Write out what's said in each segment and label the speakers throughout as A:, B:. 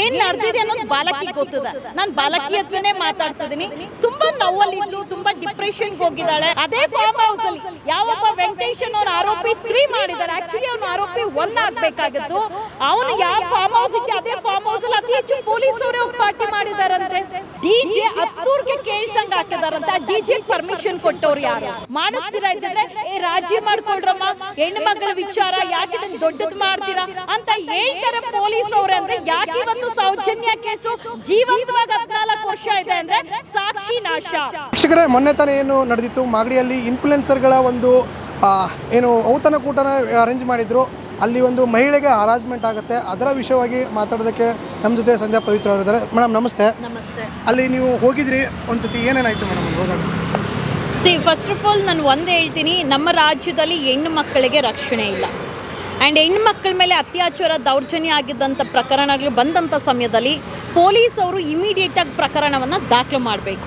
A: ಏನ್ ನಡೆದಿದೆ ಅನ್ನೋದು ಬಾಲಕಿಗೆ ಗೊತ್ತದ. ನಾನು ಬಾಲಕಿ ಹತ್ರನೇ ಮಾತಾಡ್ಸಿದೀನಿ. ತುಂಬಾ ನೋವಲ್ಲಿದ್ಲು, ತುಂಬಾ ಡಿಪ್ರೆಷನ್ಗೆ ಹೋಗಿದ್ದಾಳೆ. ಅದೇ ಫಾರ್ಮ್ ಹೌಸ್ ಅಲ್ಲಿ ಯಾವೊಬ್ಬ ವೆಂಕಟೇಶ್ ಅನ್ನೋರು ಆರೋಪಿ 3 ಮಾಡಿದ್ದಾರೆ. ಆಕ್ಚುಲಿ ಅವನು ಆರೋಪಿ 1 ಆಗ್ಬೇಕಾಗಿತ್ತು. ಅವನು ಯಾವ ಫಾರ್ಮ್ ಹೌಸ್ ಇಟ್ಟು ಅದೇ ಫಾರ್ಮ್ ಹೌಸ್ ಅಲ್ಲಿ ಅತಿ ಹೆಚ್ಚು ಪೊಲೀಸ್ ಅವರೇ ಪಾರ್ಟಿ ಮಾಡಿದಾರಂತೆ. ಡಿಜೆ ಹತ್ತೂರ್ಗೆ ಕೇಳ್ಸಂಗ್ ಹಾಕಿದಾರಂತೆ. ಆ ಡಿಜೆ ಪರ್ಮಿಷನ್ ಕೊಟ್ಟವ್ರು ಯಾರು? ಮಾಡಿಸ್ತೀರಾ ಇದ್ದಿದ್ರೆ ರಾಜಿ ಮಾಡ್ಕೊಳ್ರಮ್ಮ, ಹೆಣ್ಣು ಮಗಳ ವಿಚಾರ ಯಾಕೆ ಇದನ್ನ ದೊಡ್ಡದು ಮಾಡ್ತೀರಾ ಅಂತ ಹೇಳ್ತಾರೆ ಪೊಲೀಸ್ ಅವ್ರೆ. ಅಂದ್ರೆ ಯಾಕೆ ಇವತ್ತು ಸೌಜನ್ಯ ಕೇಸು ಜೀವಂತವಾಗಿ 14 ವರ್ಷ ಇದೆ ಅಂದ್ರೆ ಸಾಕ್ಷಿ ನಾಶ.
B: ವೀಕ್ಷಕರೇ, ಮೊನ್ನೆ ತಾನೇ ಏನು ನಡೆದಿತ್ತು, ಮಾಗಡಿಯಲ್ಲಿ ಇನ್ಫ್ಲುಯೆನ್ಸರ್ಗಳ ಒಂದು ಏನು ಔತಣಕೂಟನ ಅರೇಂಜ್ ಮಾಡಿದ್ರು. ಅಲ್ಲಿ ಒಂದು ಮಹಿಳೆಗೆ ಹರಾಸ್ಮೆಂಟ್ ಆಗುತ್ತೆ. ಅದರ ವಿಷಯವಾಗಿ ಮಾತಾಡೋದಕ್ಕೆ ನಮ್ಮ ಜೊತೆ ಸಂಧ್ಯಾ ಪವಿತ್ರ ಅವರಿದ್ದಾರೆ. ಮೇಡಮ್ ನಮಸ್ತೆ.
A: ನಮಸ್ತೆ.
B: ಅಲ್ಲಿ ನೀವು ಹೋಗಿದ್ರಿ, ಒಂದ್ಸತಿ ಏನೇನಾಯ್ತು ಮೇಡಮ್ ಹೋದಾಗ?
A: ಫಸ್ಟ್ ಆಫ್ ಆಲ್ ನಾನು ಒಂದು ಹೇಳ್ತೀನಿ, ನಮ್ಮ ರಾಜ್ಯದಲ್ಲಿ ಹೆಣ್ಣು ಮಕ್ಕಳಿಗೆ ರಕ್ಷಣೆ ಇಲ್ಲ. ಆ್ಯಂಡ್ ಹೆಣ್ಣು ಮಕ್ಕಳ ಮೇಲೆ ಅತ್ಯಾಚಾರ ದೌರ್ಜನ್ಯ ಆಗಿದ್ದಂಥ ಪ್ರಕರಣಗಳು ಬಂದಂಥ ಸಮಯದಲ್ಲಿ ಪೊಲೀಸ್ ಅವರು ಇಮಿಡಿಯೇಟಾಗಿ ಪ್ರಕರಣವನ್ನು ದಾಖಲು ಮಾಡಬೇಕು.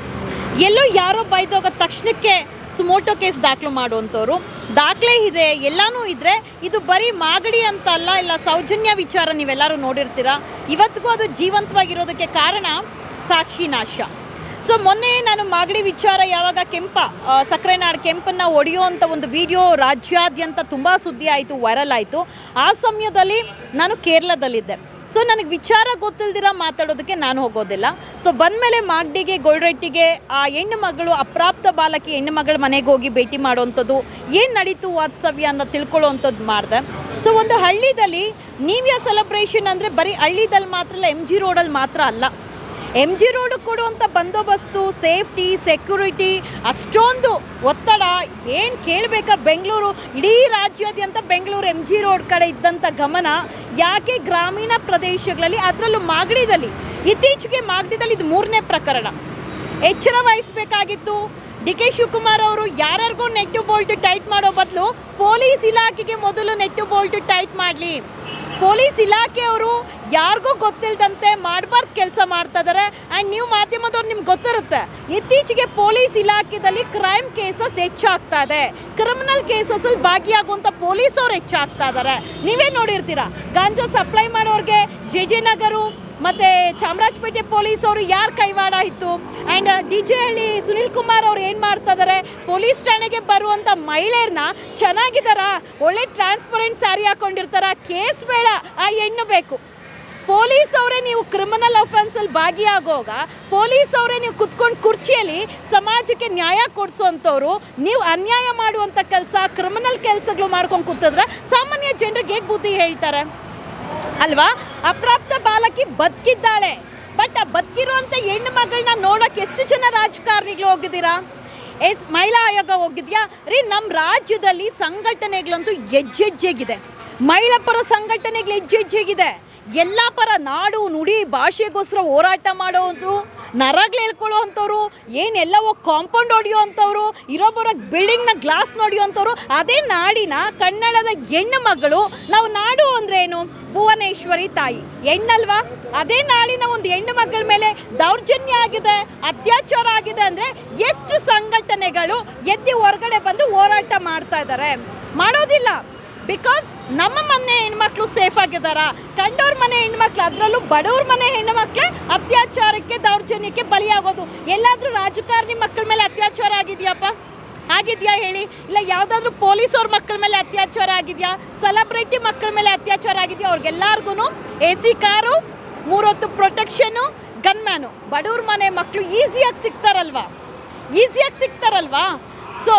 A: ಎಲ್ಲೋ ಯಾರೋ ಬೈದೋಗ ತಕ್ಷಣಕ್ಕೆ ಸುಮೋಟೋ ಕೇಸ್ ದಾಖಲು ಮಾಡುವಂಥವ್ರು ದಾಖಲೆ ಇದೆ, ಎಲ್ಲನೂ ಇದ್ದರೆ ಇದು ಬರೀ ಮಾಗಡಿ ಅಂತ ಅಲ್ಲ, ಇಲ್ಲ ಸೌಜನ್ಯ ವಿಚಾರ ನೀವೆಲ್ಲರೂ ನೋಡಿರ್ತೀರ. ಇವತ್ತಿಗೂ ಅದು ಜೀವಂತವಾಗಿರೋದಕ್ಕೆ ಕಾರಣ ಸಾಕ್ಷಿ ನಾಶ. ಸೊ ಮೊನ್ನೆ ನಾನು ಮಾಗಡಿ ವಿಚಾರ ಯಾವಾಗ ಸಕ್ಕರೆನಾಡು ಕೆಂಪನ್ನು ಹೊಡೆಯುವಂಥ ಒಂದು ವಿಡಿಯೋ ರಾಜ್ಯಾದ್ಯಂತ ತುಂಬ ಸುದ್ದಿ ಆಯಿತು, ವೈರಲ್ ಆಯಿತು. ಆ ಸಮಯದಲ್ಲಿ ನಾನು ಕೇರಳದಲ್ಲಿದ್ದೆ. ಸೊ ನನಗೆ ವಿಚಾರ ಗೊತ್ತಿಲ್ದಿರ ಮಾತಾಡೋದಕ್ಕೆ ನಾನು ಹೋಗೋದಿಲ್ಲ. ಸೊ ಬಂದಮೇಲೆ ಮಾಗಡಿಗೆ ಗೋಲ್ರೆಟ್ಟಿಗೆ ಆ ಹೆಣ್ಣು ಮಗಳು ಅಪ್ರಾಪ್ತ ಬಾಲಕಿ ಹೆಣ್ಣು ಮಗಳ ಮನೆಗೆ ಹೋಗಿ ಭೇಟಿ ಮಾಡುವಂಥದ್ದು, ಏನು ನಡೀತು ವಾಸ್ತವ್ಯ ಅನ್ನೋ ತಿಳ್ಕೊಳ್ಳೋವಂಥದ್ದು ಮಾಡಿದೆ. ಸೊ ಒಂದು ಹಳ್ಳಿದಲ್ಲಿ ನ್ಯೂ ಇಯರ್ ಸೆಲೆಬ್ರೇಷನ್ ಅಂದರೆ ಬರೀ ಹಳ್ಳಿದಲ್ಲಿ ಮಾತ್ರ ಅಲ್ಲ, MG ರೋಡಲ್ಲಿ ಮಾತ್ರ ಅಲ್ಲ, MG ರೋಡ್ ಕೊಡುವಂಥ ಬಂದೋಬಸ್ತು, ಸೇಫ್ಟಿ, ಸೆಕ್ಯೂರಿಟಿ, ಅಷ್ಟೊಂದು ಒತ್ತಡ ಏನು ಕೇಳಬೇಕಾ? ಬೆಂಗಳೂರು ಇಡೀ ರಾಜ್ಯಾದ್ಯಂತ ಬೆಂಗಳೂರು MG ರೋಡ್ ಕಡೆ ಇದ್ದಂಥ ಗಮನ ಯಾಕೆ ಗ್ರಾಮೀಣ ಪ್ರದೇಶಗಳಲ್ಲಿ, ಅದರಲ್ಲೂ ಮಾಗಡಿದಲ್ಲಿ ಇತ್ತೀಚೆಗೆ ಮಾಗಡಿದಲ್ಲಿ ಇದು 3ನೇ ಪ್ರಕರಣ. ಎಚ್ಚರ ವಹಿಸಬೇಕಾಗಿತ್ತು. DK ಶಿವಕುಮಾರ್ ಅವರು ಯಾರ್ಯಾರಿಗೂ ನೆಟ್ಟು ಬೋಲ್ಟ್ ಟೈಟ್ ಮಾಡೋ ಬದಲು ಪೊಲೀಸ್ ಇಲಾಖೆಗೆ ಮೊದಲು ನೆಟ್ಟು ಬೋಲ್ಟ್ ಟೈಟ್ ಮಾಡಲಿ. ಪೊಲೀಸ್ ಇಲಾಖೆಯವರು ಯಾರಿಗೂ ಗೊತ್ತಿಲ್ಲದಂತೆ ಮಾಡಬಾರ್ದು ಕೆಲಸ ಮಾಡ್ತಾ ಇದ್ದಾರೆ. ಆ್ಯಂಡ್ ನೀವು ಮಾಧ್ಯಮದವ್ರು ನಿಮ್ಗೆ ಗೊತ್ತಿರುತ್ತೆ, ಇತ್ತೀಚೆಗೆ ಪೊಲೀಸ್ ಇಲಾಖೆಯಲ್ಲಿ ಕ್ರೈಮ್ ಕೇಸಸ್ ಹೆಚ್ಚಾಗ್ತಾ ಇದೆ. ಕ್ರಿಮಿನಲ್ ಕೇಸಸ್ಸಲ್ಲಿ ಭಾಗಿಯಾಗುವಂಥ ಪೊಲೀಸವ್ರು ಹೆಚ್ಚಾಗ್ತಾ ಇದ್ದಾರೆ. ನೀವೇ ನೋಡಿರ್ತೀರ, ಗಾಂಜಾ ಸಪ್ಲೈ ಮಾಡೋರಿಗೆ JJ ನಗರು ಮತ್ತು ಚಾಮರಾಜಪೇಟೆ ಪೊಲೀಸವರು ಯಾರು ಕೈವಾಡ ಇತ್ತು. ಆ್ಯಂಡ್ DJ ಹಳ್ಳಿ ಸುನಿಲ್ ಕುಮಾರ್ ಅವ್ರು ಏನು ಮಾಡ್ತಾ ಇದ್ದಾರೆ, ಪೊಲೀಸ್ ಠಾಣೆಗೆ ಬರುವಂಥ ಮಹಿಳೆಯರನ್ನ ಚೆನ್ನಾಗಿದ್ದಾರ, ಒಳ್ಳೆ ಟ್ರಾನ್ಸ್ಪರೆಂಟ್ ಸ್ಯಾರಿ ಹಾಕೊಂಡಿರ್ತಾರ, ಕೇಸ್ ಬೇಡ, ಆ ಹೆಣ್ಣು ಬೇಕು. ಪೊಲೀಸ್ ಅವರೇ ನೀವು ಕ್ರಿಮಿನಲ್ ಅಫೆನ್ಸಲ್ಲಿ ಭಾಗಿಯಾಗೋಗ ಪೊಲೀಸ್ ಅವರೇ ನೀವು ಕುತ್ಕೊಂಡು ಕುರ್ಚಿಯಲ್ಲಿ ಸಮಾಜಕ್ಕೆ ನ್ಯಾಯ ಕೊಡಿಸೋವಂಥವ್ರು, ನೀವು ಅನ್ಯಾಯ ಮಾಡುವಂಥ ಕೆಲಸ, ಕ್ರಿಮಿನಲ್ ಕೆಲಸಗಳು ಮಾಡ್ಕೊಂಡು ಕೂತಿದ್ರೆ ಸಾಮಾನ್ಯ ಜನರಿಗೆ ಹೇಗೆ ಬುದ್ಧಿ ಹೇಳ್ತಾರೆ ಅಲ್ವಾ? ಅಪ್ರಾಪ್ತ ಬಾಲಕಿ ಬದುಕಿದ್ದಾಳೆ, ಬಟ್ ಆ ಬದುಕಿರುವಂಥ ಹೆಣ್ಣು ಮಗಳನ್ನ ನೋಡೋಕೆ ಎಷ್ಟು ಜನ ರಾಜಕಾರಣಿಗಳು ಹೋಗಿದ್ದೀರಾ? ಮಹಿಳಾ ಆಯೋಗ ಹೋಗಿದ್ಯಾ ರೀ? ನಮ್ಮ ರಾಜ್ಯದಲ್ಲಿ ಸಂಘಟನೆಗಳಂತೂ ಹೆಜ್ಜೆಜ್ಜೆಗಿದೆ. ಮಹಿಳಾ ಪರ ಸಂಘಟನೆಗಳು ಹೆಜ್ಜೆಜ್ಜೆಗಿದೆ. ಎಲ್ಲ ಪರ ನಾಡು ನುಡಿ ಭಾಷೆಗೋಸ್ಕರ ಹೋರಾಟ ಮಾಡೋವಂಥವ್ರು, ನರಗಳು ಹೇಳ್ಕೊಳ್ಳೋವಂಥವ್ರು, ಏನೆಲ್ಲವೋ ಕಾಂಪೌಂಡ್ ಹೊಡೆಯುವಂಥವ್ರು, ಇರೋಬ್ಬರ ಬಿಲ್ಡಿಂಗ್ನ ಗ್ಲಾಸ್ ನೋಡಿಯುವಂಥವ್ರು, ಅದೇ ನಾಡಿನ ಕನ್ನಡದ ಹೆಣ್ಣು ಮಗಳು. ನಾವು ನಾಡು ಅಂದರೆ ಏನು? ಭುವನೇಶ್ವರಿ ತಾಯಿ ಹೆಣ್ಣಲ್ವಾ? ಅದೇ ನಾಡಿನ ಒಂದು ಹೆಣ್ಣು ಮಗಳ ಮೇಲೆ ದೌರ್ಜನ್ಯ ಆಗಿದೆ, ಅತ್ಯಾಚಾರ ಆಗಿದೆ ಅಂದರೆ ಎಷ್ಟು ಸಂಘಟನೆಗಳು ಎದ್ದು ಹೊರಗಡೆ ಬಂದು ಹೋರಾಟ ಮಾಡ್ತಾ ಇದ್ದಾರೆ? ಮಾಡೋದಿಲ್ಲ. ಬಿಕಾಸ್ ನಮ್ಮ ಮನೆ ಹೆಣ್ಮಕ್ಳು ಸೇಫ್ ಆಗಿದ್ದಾರ? ಕಂಡವ್ರ ಮನೆ ಹೆಣ್ಮಕ್ಳು, ಅದರಲ್ಲೂ ಬಡವ್ರ ಮನೆ ಹೆಣ್ಮಕ್ಳೇ ಅತ್ಯಾಚಾರಕ್ಕೆ ದೌರ್ಜನ್ಯಕ್ಕೆ ಬಲಿಯಾಗೋದು. ಎಲ್ಲಾದರೂ ರಾಜಕಾರಣಿ ಮಕ್ಕಳ ಮೇಲೆ ಅತ್ಯಾಚಾರ ಆಗಿದೆಯಪ್ಪ? ಆಗಿದೆಯಾ ಹೇಳಿ? ಇಲ್ಲ ಯಾವುದಾದ್ರೂ ಪೊಲೀಸವ್ರ ಮಕ್ಕಳ ಮೇಲೆ ಅತ್ಯಾಚಾರ ಆಗಿದೆಯಾ? ಸೆಲೆಬ್ರಿಟಿ ಮಕ್ಕಳ ಮೇಲೆ ಅತ್ಯಾಚಾರ ಆಗಿದೆಯಾ? ಅವ್ರಿಗೆಲ್ಲರಿಗೂ AC ಕಾರು, 3 ಹೊತ್ತು ಪ್ರೊಟೆಕ್ಷನು, ಗನ್ಮ್ಯಾನು. ಬಡವ್ರ ಮನೆ ಮಕ್ಕಳು ಈಸಿಯಾಗಿ ಸಿಗ್ತಾರಲ್ವಾ? ಸೊ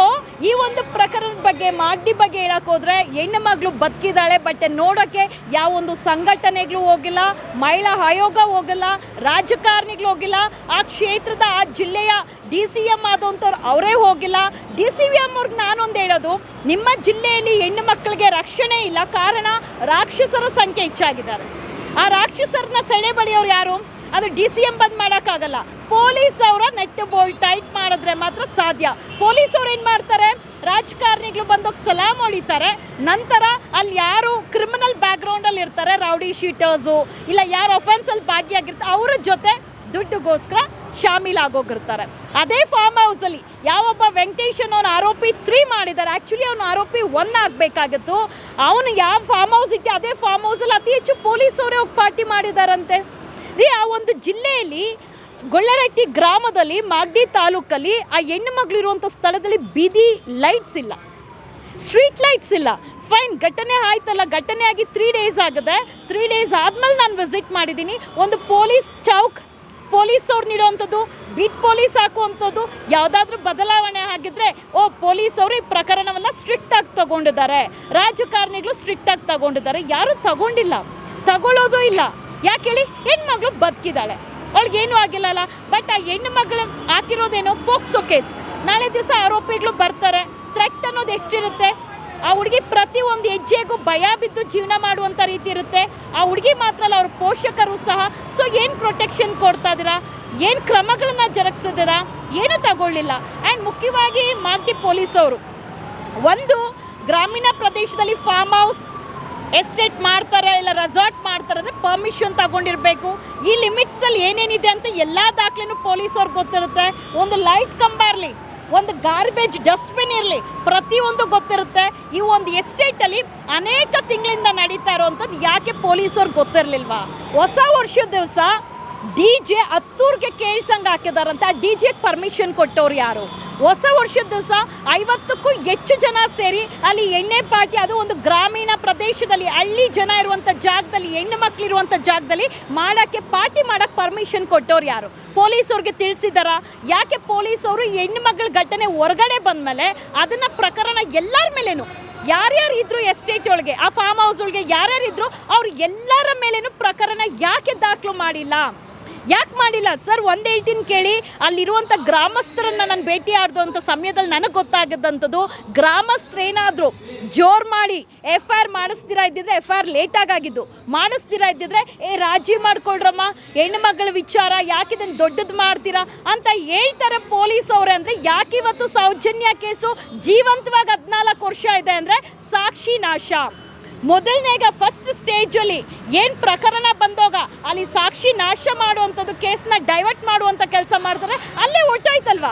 A: ಈ ಒಂದು ಪ್ರಕರಣದ ಬಗ್ಗೆ, ಮಾಗಡಿ ಬಗ್ಗೆ ಹೇಳಕ್ಕೆ ಹೋದರೆ, ಹೆಣ್ಣು ಮಗಳು ಬದುಕಿದ್ದಾಳೆ, ಬಟ್ ನೋಡೋಕ್ಕೆ ಯಾವೊಂದು ಸಂಘಟನೆಗಳು ಹೋಗಿಲ್ಲ, ಮಹಿಳಾ ಆಯೋಗ ಹೋಗಿಲ್ಲ, ರಾಜಕಾರಣಿಗಳು ಹೋಗಿಲ್ಲ, ಆ ಕ್ಷೇತ್ರದ ಆ ಜಿಲ್ಲೆಯ DCM ಆದಂಥವ್ರು ಅವರೇ ಹೋಗಿಲ್ಲ. DCM ಅವ್ರಿಗೆ ನಾನೊಂದು ಹೇಳೋದು, ನಿಮ್ಮ ಜಿಲ್ಲೆಯಲ್ಲಿ ಹೆಣ್ಣು ಮಕ್ಕಳಿಗೆ ರಕ್ಷಣೆ ಇಲ್ಲ, ಕಾರಣ ರಾಕ್ಷಸರ ಸಂಖ್ಯೆ ಹೆಚ್ಚಾಗಿದ್ದಾರೆ. ಆ ರಾಕ್ಷಸರನ್ನ ಸೆಳೆ ಬಳಿಯೋರು ಯಾರು? ಅದು DCM ಬಂದ್ ಮಾಡೋಕ್ಕಾಗಲ್ಲ. ಪೊಲೀಸ್ ಅವರ ನೆಟ್ ಬೋಲ್ಟ್ ಟೈಟ್ ಮಾಡಿದ್ರೆ ಮಾತ್ರ ಸಾಧ್ಯ. ಪೊಲೀಸ್ ಅವ್ರು ಏನು ಮಾಡ್ತಾರೆ, ರಾಜಕಾರಣಿಗಳು ಬಂದೋಗಿ ಸಲಾಮ್ ಹೊಡಿತಾರೆ. ನಂತರ ಅಲ್ಲಿ ಯಾರು ಕ್ರಿಮಿನಲ್ ಬ್ಯಾಕ್ಗ್ರೌಂಡಲ್ಲಿ ಇರ್ತಾರೆ, ರೌಡಿ ಶೀಟರ್ಸು, ಇಲ್ಲ ಯಾರು ಅಫೆನ್ಸಲ್ಲಿ ಭಾಗಿಯಾಗಿರ್ತಾರೆ, ಅವ್ರ ಜೊತೆ ದುಡ್ಡುಗೋಸ್ಕರ ಶಾಮೀಲಾಗೋಗಿರ್ತಾರೆ. ಅದೇ ಫಾರ್ಮ್ ಹೌಸಲ್ಲಿ ಯಾವೊಬ್ಬ ವೆಂಕಟೇಶ್ ಅನ್ನೋನು ಆರೋಪಿ 3 ಮಾಡಿದ್ದಾರೆ. ಆ್ಯಕ್ಚುಲಿ ಅವನು ಆರೋಪಿ 1 ಆಗಬೇಕಾಗಿತ್ತು. ಅವನು ಯಾವ ಫಾರ್ಮ್ ಹೌಸ್ ಇಟ್ಟು ಅದೇ ಫಾರ್ಮ್ ಹೌಸಲ್ಲಿ ಅತಿ ಹೆಚ್ಚು ಪೊಲೀಸವರೇ ಹೋಗಿ ಪಾರ್ಟಿ ಮಾಡಿದಾರಂತೆ. ರೀ ಆ ಒಂದು ಜಿಲ್ಲೆಯಲ್ಲಿ ಗೊಳ್ಳರಟ್ಟಿ ಗ್ರಾಮದಲ್ಲಿ ಮಾಗಡಿ ತಾಲೂಕಲ್ಲಿ ಆ ಹೆಣ್ಣು ಮಗಳಿರುವಂಥ ಸ್ಥಳದಲ್ಲಿ ಬೀದಿ ಲೈಟ್ಸ್ ಇಲ್ಲ, ಸ್ಟ್ರೀಟ್ ಲೈಟ್ಸ್ ಇಲ್ಲ. ಫೈನ್, ಘಟನೆ ಆಯ್ತಲ್ಲ, ಘಟನೆ ಆಗಿ 3 ಡೇಸ್ ಆಗಿದೆ. 3 ಡೇಸ್ ಆದಮೇಲೆ ನಾನು ವಿಸಿಟ್ ಮಾಡಿದ್ದೀನಿ. ಒಂದು ಪೊಲೀಸ್ ಚೌಕ್, ಪೊಲೀಸ್ ಅವ್ರು ನೀಡೋವಂಥದ್ದು, ಬೀಟ್ ಪೊಲೀಸ್ ಹಾಕುವಂಥದ್ದು ಯಾವುದಾದ್ರೂ ಬದಲಾವಣೆ ಆಗಿದ್ರೆ ಪೊಲೀಸ್ ಅವರು ಈ ಪ್ರಕರಣವನ್ನು ಸ್ಟ್ರಿಕ್ಟಾಗಿ ತಗೊಂಡಿದ್ದಾರೆ, ರಾಜಕಾರಣಿಗಳು ಸ್ಟ್ರಿಕ್ಟಾಗಿ ತಗೊಂಡಿದ್ದಾರೆ. ಯಾರೂ ತಗೊಂಡಿಲ್ಲ, ತಗೊಳ್ಳೋದು ಇಲ್ಲ. ಯಾಕೆ ಹೇಳಿ? ಹೆಣ್ಮಗಳು ಬದುಕಿದ್ದಾಳೆ, ಅವಳಿಗೇನೂ ಆಗಿಲ್ಲಲ್ಲ. ಬಟ್ ಆ ಹೆಣ್ಣು ಮಗಳು ಹಾಕಿರೋದೇನೋ ಪೋಕ್ಸೋ ಕೇಸ್. ನಾಳೆ ದಿವಸ ಆರೋಪಿಗಳು ಬರ್ತಾರೆ, ಥ್ರೆಟ್ ಅನ್ನೋದು ಎಷ್ಟಿರುತ್ತೆ? ಆ ಹುಡುಗಿ ಪ್ರತಿ ಒಂದು ಹೆಜ್ಜೆಗೂ ಭಯ ಬಿದ್ದು ಜೀವನ ಮಾಡುವಂಥ ರೀತಿ ಇರುತ್ತೆ. ಆ ಹುಡುಗಿ ಮಾತ್ರ ಅಲ್ಲ, ಅವ್ರ ಪೋಷಕರು ಸಹ. ಸೊ ಏನು ಪ್ರೊಟೆಕ್ಷನ್ ಕೊಡ್ತಾ ಇದ್ದೀರಾ? ಏನು ಕ್ರಮಗಳನ್ನು ಜರುಗಿಸಿದ್ದೀರಾ? ಏನೂ ತಗೊಳ್ಳಿಲ್ಲ. ಆ್ಯಂಡ್ ಮುಖ್ಯವಾಗಿ ಮಾಗಡಿ ಪೊಲೀಸವರು ಒಂದು ಗ್ರಾಮೀಣ ಪ್ರದೇಶದಲ್ಲಿ ಫಾರ್ಮ್ ಹೌಸ್ ಎಸ್ಟೇಟ್ ಮಾಡ್ತಾರೆ, ಇಲ್ಲ ರೆಸಾರ್ಟ್ ಮಾಡ್ತಾರೆ ಅಂದರೆ ಪರ್ಮಿಷನ್ ತಗೊಂಡಿರಬೇಕು. ಈ ಲಿಮಿಟ್ಸಲ್ಲಿ ಏನೇನಿದೆ ಅಂತ ಎಲ್ಲ ದಾಖಲೆನೂ ಪೊಲೀಸವ್ರಿಗೆ ಗೊತ್ತಿರುತ್ತೆ. ಒಂದು ಲೈಟ್ ಕಂಬ ಇರಲಿ, ಒಂದು ಗಾರ್ಬೇಜ್ ಡಸ್ಟ್ಬಿನ್ ಇರಲಿ, ಪ್ರತಿಯೊಂದು ಗೊತ್ತಿರುತ್ತೆ. ಈ ಒಂದು ಎಸ್ಟೇಟಲ್ಲಿ ಅನೇಕ ತಿಂಗಳಿಂದ ನಡೀತಾ ಇರೋವಂಥದ್ದು ಯಾಕೆ ಪೊಲೀಸವ್ರಿಗೆ ಗೊತ್ತಿರಲಿಲ್ವಾ? ಹೊಸ ವರ್ಷದ ದಿವಸ DJ ಹತ್ತೂರಿಗೆ ಕೇಳ್ಸಂಗೆ ಹಾಕಿದಾರಂತ. ಆ DJಗೆ ಪರ್ಮಿಷನ್ ಕೊಟ್ಟವ್ರು ಯಾರು? ಹೊಸ ವರ್ಷದ ದಿವಸ 50ಕ್ಕೂ ಹೆಚ್ಚು ಜನ ಸೇರಿ ಅಲ್ಲಿ ಎಣ್ಣೆ ಪಾರ್ಟಿ, ಅದು ಒಂದು ಗ್ರಾಮೀಣ ಪ್ರದೇಶದಲ್ಲಿ ಹಳ್ಳಿ ಜನ ಇರುವಂಥ ಜಾಗದಲ್ಲಿ, ಹೆಣ್ಣು ಮಕ್ಕಳಿರುವಂಥ ಜಾಗದಲ್ಲಿ ಮಾಡೋಕ್ಕೆ, ಪಾರ್ಟಿ ಮಾಡೋಕ್ಕೆ ಪರ್ಮಿಷನ್ ಕೊಟ್ಟವ್ರು ಯಾರು? ಪೊಲೀಸವ್ರಿಗೆ ತಿಳಿಸಿದಾರ? ಯಾಕೆ ಪೊಲೀಸವರು ಹೆಣ್ಣು ಮಗಳ ಘಟನೆ ಹೊರಗಡೆ ಬಂದಮೇಲೆ ಅದನ್ನು ಪ್ರಕರಣ ಎಲ್ಲರ ಮೇಲೇನು, ಯಾರ್ಯಾರು ಇದ್ರು ಎಸ್ಟೇಟ್ ಒಳಗೆ, ಆ ಫಾರ್ಮ್ ಹೌಸ್ ಒಳಗೆ ಯಾರ್ಯಾರು ಇದ್ರು ಅವ್ರು ಎಲ್ಲರ ಮೇಲೇನು ಪ್ರಕರಣ ಯಾಕೆ ದಾಖಲು ಮಾಡಿಲ್ಲ? ಯಾಕೆ ಮಾಡಿಲ್ಲ ಸರ್? ಒಂದು ಹೇಳ್ತೀನಿ ಕೇಳಿ, ಅಲ್ಲಿರುವಂಥ ಗ್ರಾಮಸ್ಥರನ್ನು ನಾನು ಭೇಟಿ ಆಡಿದಂಥ ಸಮಯದಲ್ಲಿ ನನಗೆ ಗೊತ್ತಾಗದಂಥದ್ದು, ಗ್ರಾಮಸ್ಥರೇನಾದರೂ ಜೋರು ಮಾಡಿ FIR ಮಾಡಿಸ್ತೀರಾ ಇದ್ದಿದ್ರೆ, FIR ಲೇಟಾಗಿದ್ದು ಮಾಡಿಸ್ತೀರಾ ಇದ್ದಿದ್ರೆ, ರಾಜಿ ಮಾಡ್ಕೊಳ್ರಮ್ಮ, ಹೆಣ್ಣು ಮಗಳ ವಿಚಾರ ಯಾಕೆ ಇದನ್ನು ದೊಡ್ಡದು ಮಾಡ್ತೀರಾ ಅಂತ ಹೇಳ್ತಾರೆ ಪೊಲೀಸ್ ಅವರೇ. ಅಂದರೆ ಯಾಕೆ ಇವತ್ತು ಸೌಜನ್ಯ ಕೇಸು ಜೀವಂತವಾಗಿ 14 ವರ್ಷ ಇದೆ ಅಂದರೆ ಸಾಕ್ಷಿ ನಾಶ. ಮೊದಲನೇಗ ಫಸ್ಟ್ ಸ್ಟೇಜಲ್ಲಿ ಏನು ಪ್ರಕರಣ ಬಂದೋಗ ಅಲ್ಲಿ ಸಾಕ್ಷಿ ನಾಶ ಮಾಡುವಂಥದ್ದು, ಕೇಸನ್ನ ಡೈವರ್ಟ್ ಮಾಡುವಂಥ ಕೆಲಸ ಮಾಡ್ತಾರೆ, ಅಲ್ಲೇ ಹೊರ್ಟೋಯ್ತಲ್ವಾ?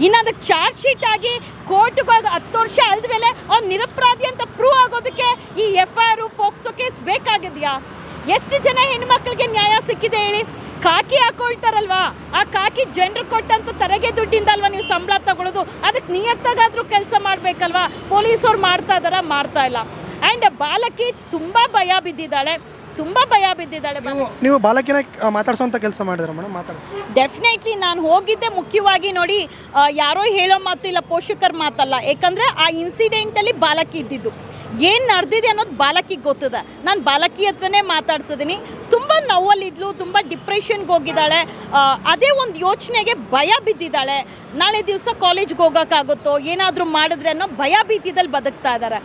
A: ಇನ್ನು ಅದಕ್ಕೆ ಚಾರ್ಜ್ ಶೀಟ್ ಆಗಿ ಕೋರ್ಟ್ಗೆ ಹೋಗಿ 10 ವರ್ಷ ಅಲ್ದ್ಮೇಲೆ ಅವ್ನು ನಿರಪರಾಧಿ ಅಂತ ಪ್ರೂವ್ ಆಗೋದಕ್ಕೆ ಈ FIR ಪೋಕ್ಸೋ ಕೇಸ್ ಬೇಕಾಗಿದೆಯಾ? ಎಷ್ಟು ಜನ ಹೆಣ್ಮಕ್ಳಿಗೆ ನ್ಯಾಯ ಸಿಕ್ಕಿದೆ ಹೇಳಿ? ಕಾಕಿ ಹಾಕೊಳ್ತಾರಲ್ವಾ, ಆ ಕಾಕಿ ಜನರು ಕೊಟ್ಟಂತ ತೆರಿಗೆ ದುಡ್ಡಿಂದ ಅಲ್ವಾ ನೀವು ಸಂಬಳ ತಗೊಳ್ಳೋದು? ಅದಕ್ಕೆ ನಿಯತ್ತಾಗಾದರೂ ಕೆಲಸ ಮಾಡಬೇಕಲ್ವಾ? ಪೊಲೀಸವ್ರು ಮಾಡ್ತಾ ಇದ್ದಾರಾ? ಮಾಡ್ತಾ ಇಲ್ಲ. ಆ್ಯಂಡ್ ಬಾಲಕಿ ತುಂಬ ಭಯ ಬಿದ್ದಿದ್ದಾಳೆ, ತುಂಬ ಭಯ ಬಿದ್ದಿದ್ದಾಳೆ.
B: ನೀವು ಬಾಲಕಿನ ಮಾತಾಡ್ಸೋಂಥ ಕೆಲಸ ಮಾಡಿದ್ರೆ ಮೇಡಮ್? ಮಾತಾಡಿ.
A: ಡೆಫಿನೆಟ್ಲಿ ನಾನು ಹೋಗಿದ್ದೆ ಮುಖ್ಯವಾಗಿ ನೋಡಿ, ಯಾರೋ ಹೇಳೋ ಮಾತು ಇಲ್ಲ, ಪೋಷಕರ ಮಾತಲ್ಲ. ಯಾಕಂದರೆ ಆ ಇನ್ಸಿಡೆಂಟಲ್ಲಿ ಬಾಲಕಿ ಇದ್ದಿದ್ದು, ಏನು ನಡೆದಿದೆ ಅನ್ನೋದು ಬಾಲಕಿಗೆ ಗೊತ್ತಿದೆ. ನಾನು ಬಾಲಕಿ ಹತ್ರನೇ ಮಾತಾಡ್ಸಿದ್ದೀನಿ. ತುಂಬ ನೋವಲ್ಲಿದ್ಲು, ತುಂಬ ಡಿಪ್ರೆಷನ್ಗೆ ಹೋಗಿದ್ದಾಳೆ. ಅದೇ ಒಂದು ಯೋಚನೆಗೆ ಭಯ ಬಿದ್ದಿದ್ದಾಳೆ. ನಾಳೆ ದಿವಸ ಕಾಲೇಜ್ಗೆ ಹೋಗೋಕ್ಕಾಗುತ್ತೋ, ಏನಾದರೂ ಮಾಡಿದ್ರೆ ಅನ್ನೋ ಭಯ ಭೀತಿದಲ್ಲಿ ಬದುಕ್ತಾ ಇದ್ದಾರೆ.